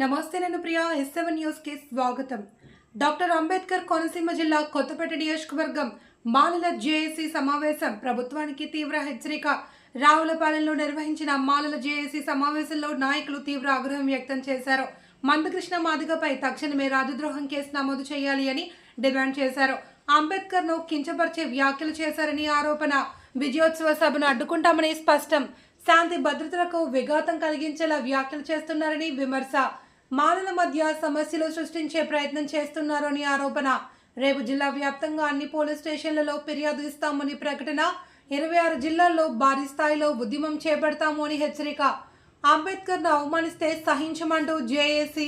నమస్తే నేను Priya S7 news కి స్వాగతం. డాక్టర్ అంబేద్కర్ కోనసీమ జిల్లా కొత్తపేట నియోజకవర్గం మాలల జేఏసీ సమావేశం ప్రభుత్వానికి తీవ్ర హెచ్చరిక. రావులపాలెంలో నిర్వహించిన మాలల జేఏసీ సమావేశంలో నాయకులు తీవ్ర ఆగ్రహం వ్యక్తం చేశారు. మందకృష్ణ మాదిగపై తక్షణమే రాజద్రోహం కేసు నమోదు చేయాలి అని డిమాండ్ చేశారు. అంబేద్కర్ ను కించపరిచే వ్యాఖ్యలు చేశారని ఆరోపణ. విజయోత్సవ సభను అడ్డుకుంటామని స్పష్టం. శాంతి భద్రతలకు విఘాతం కలిగించేలా వ్యాఖ్యలు చేస్తున్నారని విమర్శ. మాలల మధ్య సమస్యలు సృష్టించే ప్రయత్నం చేస్తున్నారు అని ఆరోపణ. రేపు జిల్లా వ్యాప్తంగా అన్ని పోలీస్ స్టేషన్లలో ఫిర్యాదు ఇస్తామని ప్రకటన. 26 జిల్లాల్లో భారీ స్థాయిలో ఉద్యమం చేపడతాము అని హెచ్చరిక. అంబేద్కర్ను అవమానిస్తే సహించమంటూ జేఏసీ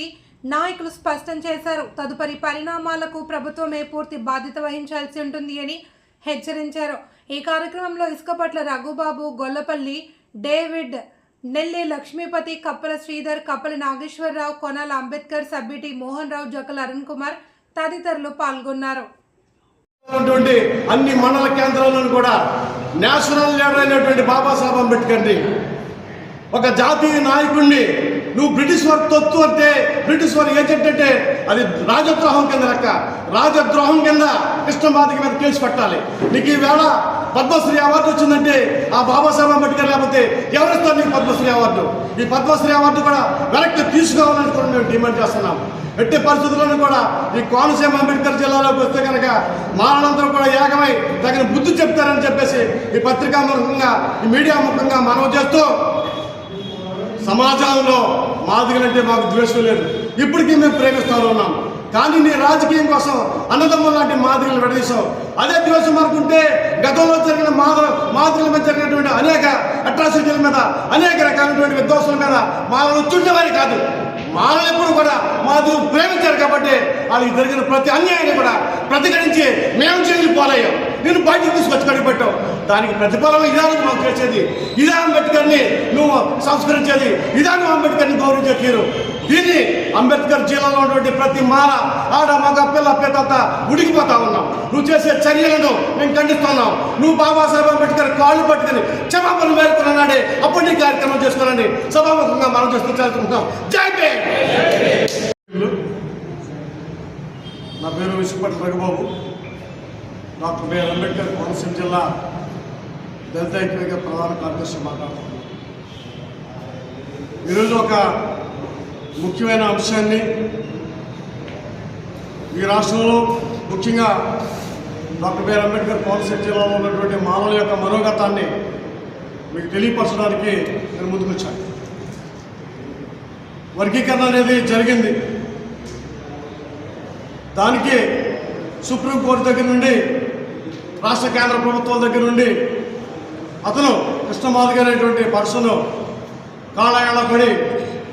నాయకులు స్పష్టం చేశారు. తదుపరి పరిణామాలకు ప్రభుత్వమే పూర్తి బాధ్యత వహించాల్సి ఉంటుంది అని హెచ్చరించారు. ఈ కార్యక్రమంలో ఇసుకపట్ల రఘుబాబు, గొల్లపల్లి డేవిడ్, నెల్లి లక్ష్మీపతి, కప్పల శ్రీధర్, కప్పల నాగేశ్వరరావు, కొనాల అంబేద్కర్, సబ్బిటి మోహన్ రావు, జకల అరుణ్ కుమార్ తదితరులు పాల్గొన్నారు. అన్ని మండల కేంద్రాలను కూడా నేషనల్ లీడర్ అయినటువంటి బాబాసాహెబ్ అంబేద్కర్ని, ఒక జాతీయ నాయకుడిని నువ్వు బ్రిటిష్ వారి తొత్తు అంటే, బ్రిటిష్ వారి ఏజెంట్ అంటే అది రాజద్రోహం కింద లెక్క. రాజద్రోహం కింద కృష్ణమాదిక మీద కేసు పెట్టాలి. నీకు ఈవేళ పద్మశ్రీ అవార్డు వచ్చిందంటే ఆ బాబాసాహెబ్ అంబేద్కర్ లేకపోతే ఎవరిస్తారు నీకు పద్మశ్రీ అవార్డు? ఈ పద్మశ్రీ అవార్డు కూడా వెనక్కి తీసుకోవాలని కూడా మేము డిమాండ్ చేస్తున్నాం. ఎట్టి పరిస్థితులను కూడా ఈ కోనసీమ అంబేద్కర్ జిల్లాలోకి వస్తే కనుక మానవులందరూ కూడా ఏకమై తగిన బుద్ధి చెప్తారని చెప్పేసి ఈ పత్రికా ముఖంగా, ఈ మీడియా ముఖంగా మనవి చేస్తూ, సమాజంలో మాదిగలంటే మాకు ద్వేషం లేదు, ఇప్పటికీ మేము ప్రేమిస్తూ ఉన్నాం. కానీ నీ రాజకీయం కోసం అన్నదమ్ములు లాంటి మాదిగలు విడదీశావు. అదే ద్వేషం అనుకుంటే గతంలో జరిగిన మాదిగల మీద జరిగినటువంటి అనేక అట్రాసిటీల మీద, అనేక రకాలైనటువంటి విధ్వంసుల మీద మాలను చుండేవారి కాదు. మానవులు ఎప్పుడు కూడా మాదిగలు ప్రేమించారు కాబట్టి వాళ్ళకి జరిగిన ప్రతి అన్యాయాన్ని కూడా ప్రతిఘటించి మేము జైలు పోలయ్యాం. నేను బయటకు తీసుకొచ్చి కడిపెట్టావు. దానికి ప్రతిఫలం ఇదాను మాకు చేసేది, ఇదా అంబేద్కర్ని నువ్వు సంస్కరించేది, ఇదా నువ్వు అంబేద్కర్ని గౌరవించే తీరు. దీన్ని అంబేద్కర్ జిల్లాలో ఉన్నటువంటి ప్రతి మాల, ఆడ, మగ, పిల్ల, పెద్ద ఉడికిపోతా ఉన్నాం. నువ్వు చేసే చర్యలను మేము ఖండిస్తున్నాం. నువ్వు బాబాసాహెబ్ అంబేద్కర్ కాళ్ళు పట్టుకుని క్షమాపణ వేరుకున్నాడే అప్పుడు నీ కార్యక్రమం చేసుకోవాలని సభాముఖంగా మనం చేసుకుంటాం. జై భీమ్. నా పేరు ఇసుకపట్ల రఘుబాబు. డాక్టర్ బిఆర్ అంబేద్కర్ కోనసీమ జిల్లా దళిత ఐక్యవేదిక ప్రధాన కార్యదర్శి మాట్లాడుతున్నాను. ఈరోజు ఒక ముఖ్యమైన అంశాన్ని ఈ రాష్ట్రంలో, ముఖ్యంగా డాక్టర్ బిఆర్ అంబేద్కర్ కోనసీమ జిల్లాలో ఉన్నటువంటి మానవుల యొక్క మనోగతాన్ని మీకు తెలియపరచడానికి నేను ముందుకు వచ్చాను. వర్గీకరణ అనేది జరిగింది. దానికి సుప్రీంకోర్టు దగ్గర నుండి, రాష్ట్ర కేంద్ర ప్రభుత్వాల దగ్గర నుండి అతను కృష్ణమాదిగ అనేటువంటి పర్సన్ కాళ్ళ పడి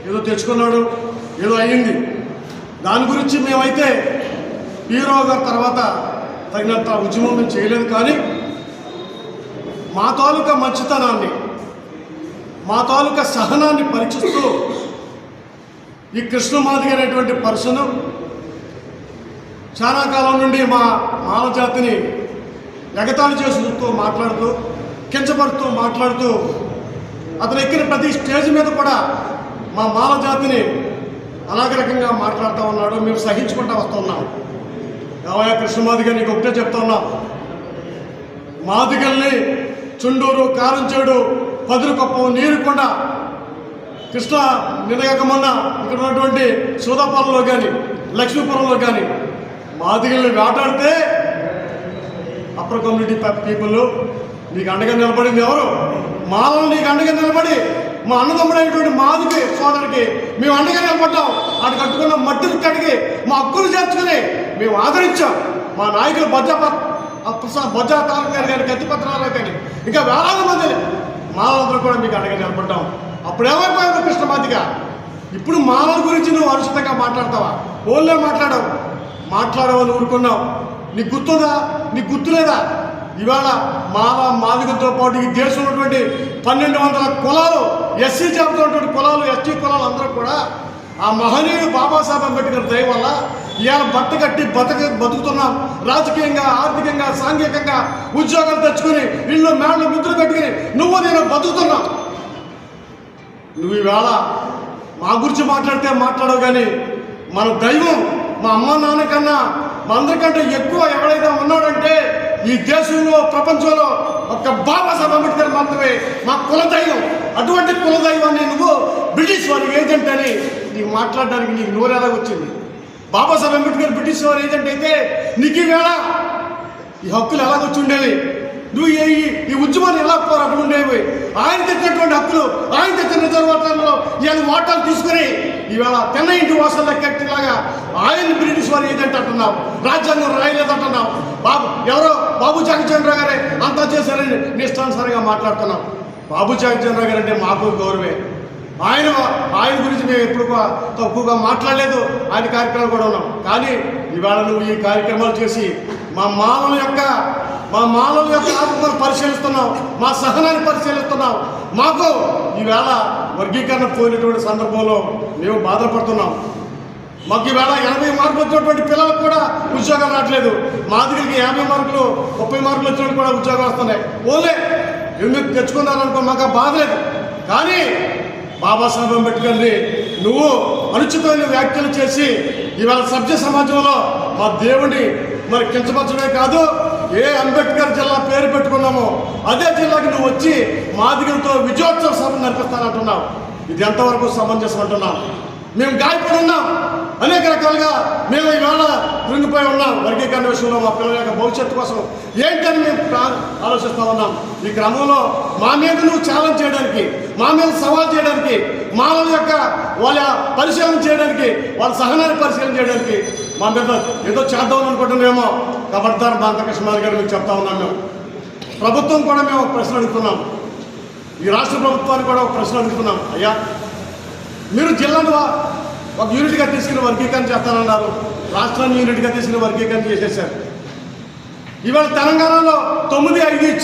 ఏదో తెచ్చుకున్నాడు, ఏదో అయ్యింది. దాని గురించి మేమైతే హీరో గారి తర్వాత తగినంత ఉద్యమం చేయలేదు. కానీ మా తాలూకా మంచితనాన్ని, మా తాలూకా సహనాన్ని పరీక్షిస్తూ ఈ కృష్ణమాదిగ అనేటువంటి పర్సన్ చాలా కాలం నుండి మా మానవ జాతిని ఎగతాళి చేసుకుంటూ, మాట్లాడుతూ, కించపడుతూ, మాట్లాడుతూ, అతను ఎక్కిన ప్రతి స్టేజ్ మీద కూడా మా మానవ జాతిని అలాగే రకంగా మాట్లాడుతూ ఉన్నాడు. మేము సహించుకుంటూ వస్తున్నాం. ఏవయ్యా కృష్ణమాదిగ, నీకు ఒకటే చెప్తా ఉన్నాం, మాదిగల్ని చుండూరు, కారంచేడు, పదురుకొప్పం, నీరుకొండ, కృష్ణ నిన్నగాక మొన్న ఇక్కడ ఉన్నటువంటి సూదాపురంలో కానీ, లక్ష్మీపురంలో కానీ మాదిగల్ని వేటాడితే అప్పర్ కమ్యూనిటీ పీపుల్ నీకు అండగా నిలబడింది ఎవరు? మాలను నీకు అండగా నిలబడి మా అన్నదమ్ముడైనటువంటి మాదికి సోదరికి మేము అండగా నిలబడ్డాం. అటు కట్టుకున్న మట్టిని కడిగి మా హక్కులు చేర్చుకుని మేము ఆదరించాం. మా నాయకులు బొజ్జా తారక గారు కానీ, కత్తిపత్రారావు కానీ, ఇంకా వేలాది మంది మాలందరూ కూడా మీకు అండగా నిలబడ్డాం. అప్పుడు ఏమైపోయావు కృష్ణమాదిగ? ఇప్పుడు మాలల గురించి నువ్వు అనుచితంగా మాట్లాడతావా? ఓన్లే మాట్లాడవని ఊరుకున్నావు. నీకు గుర్తుందా? నీకు గుర్తులేదా? ఇవాళ మాదిగతో పాటు ఈ దేశంలో ఉన్నటువంటి 1200 కులాలు, ఎస్సీ జాబితా ఉన్నటువంటి కులాలు, ఎస్టీ కులాలు అందరూ కూడా ఆ మహనీయుడు బాబాసాహెబ్ అంబేద్కర్ దయ వల్ల ఇవాళ బట్ట కట్టి బతుకుతున్నాం. రాజకీయంగా, ఆర్థికంగా, సాంఘికంగా ఉద్యోగాలు తెచ్చుకుని, ఇళ్ళు మేళ్ళు ముద్రలు కట్టుకుని నువ్వు నేను బతుకుతున్నాం. నువ్వు ఈవేళ మా గురించి మాట్లాడితే మాట్లాడవు, కానీ మన దైవం మా అమ్మ నాన్న కన్నా మా అందరికంటే ఎక్కువ ఎవరైతే ఉన్నాడంటే ఈ దేశంలో ప్రపంచంలో ఒక్క బాబాసాహెబ్ అంబేద్కర్ మాత్రమే మా కులదైవం. అటువంటి కులదైవాన్ని నువ్వు బ్రిటిష్ వారి ఏజెంట్ అని నీకు మాట్లాడడానికి నీకు నోరు ఎలా వచ్చింది? బాబాసాహెబ్ అంబేద్కర్ బ్రిటిష్ వారి ఏజెంట్ అయితే నీకు ఈవేళ ఈ హక్కులు ఎలాగొచ్చి ఉండేవి? నువ్వు ఈ ఉద్యమాన్ని ఎలా పోరాటం ఉండేవి? ఆయన తెచ్చినటువంటి హక్కులు, ఆయన తెచ్చిన రిజర్వేషన్లో ఇవాళ వాటాలు తీసుకుని ఈవేళ తెన్న ఇంటి వాసన లెక్కలాగా ఆయన బ్రిటిష్ వారి ఏజెంట్ అంటున్నావు, రాజ్యాంగం రాయలేదంటున్నావు. ఎవరో బాబు జగజ్జనరావు గారే అంతా చేశారని నిష్టానుసారంగా మాట్లాడుతున్నావు. బాబు జగజ్జనరావు గారు అంటే మాకు గౌరవే. ఆయన గురించి మేము ఎప్పుడు తక్కువగా మాట్లాడలేదు. ఆయన కార్యక్రమాలు కూడా ఉన్నాం. కానీ ఇవాళ నువ్వు ఈ కార్యక్రమాలు చేసి మా మానవుల యొక్క ఆత్మను పరిశీలిస్తున్నావు, మా సహనాన్ని పరిశీలిస్తున్నావు. మాకు ఈవేళ వర్గీకరణ పోయినటువంటి సందర్భంలో మేము బాధపడుతున్నాం. మాకు ఈవేళ 80 మార్కులు వచ్చినటువంటి పిల్లలకు కూడా ఉద్యోగాలు రావట్లేదు. మా దగ్గరికి 50 మార్కులు 30 మార్కులు వచ్చినట్టు కూడా ఉద్యోగాలు వస్తున్నాయి. ఓన్లే ఎందుకు తెచ్చుకున్నారనుకో మాకు బాధ లేదు. కానీ బాబాసాహెబ్ అంబేద్కర్ని నువ్వు అనుచితమైన వ్యాఖ్యలు చేసి ఇవాళ సభ్య సమాజంలో మా దేవుడిని మరి కించపరచడమే కాదు, ఏ అంబేద్కర్ జిల్లా పేరు పెట్టుకున్నామో అదే జిల్లాకి నువ్వు వచ్చి మాదిగలతో విజయోత్సవ సభ నడిపిస్తానంటున్నావు. ఇది ఎంతవరకు సమంజసం అంటున్నాం? మేము గాయపడి ఉన్నాం, అనేక రకాలుగా మేము ఈవేళ కృంగిపోయి ఉన్నాం. వర్గీకరణ విషయంలో మా పిల్లల యొక్క భవిష్యత్తు కోసం ఏంటని మేము ఆలోచిస్తూ ఉన్నాం. ఈ క్రమంలో మా మీద నువ్వు ఛాలెంజ్ చేయడానికి, మా మీద సవాల్ చేయడానికి, మానవుల యొక్క వాళ్ళ పరిశీలన చేయడానికి, వాళ్ళ సహనాన్ని పరిశీలన చేయడానికి మా మీద ఏదో చేద్దామని అనుకుంటున్నామేమో. ఖబర్దార్ బాలకృష్ణ గారు మీకు చెప్తా ఉన్నాం. మేము ప్రభుత్వం కూడా మేము ఒక ప్రశ్న అడుగుతున్నాం. ఈ రాష్ట్ర ప్రభుత్వాన్ని కూడా ఒక ప్రశ్న అడుగుతున్నాం. అయ్యా, మీరు జిల్లాను ఒక యూనిట్గా తీసుకుని వర్గీకరణ చేస్తానన్నారు, రాష్ట్రాన్ని యూనిట్గా తీసుకుని వర్గీకరణ చేసేసారు. ఇవాళ తెలంగాణలో 9/5 ఇచ్చారు.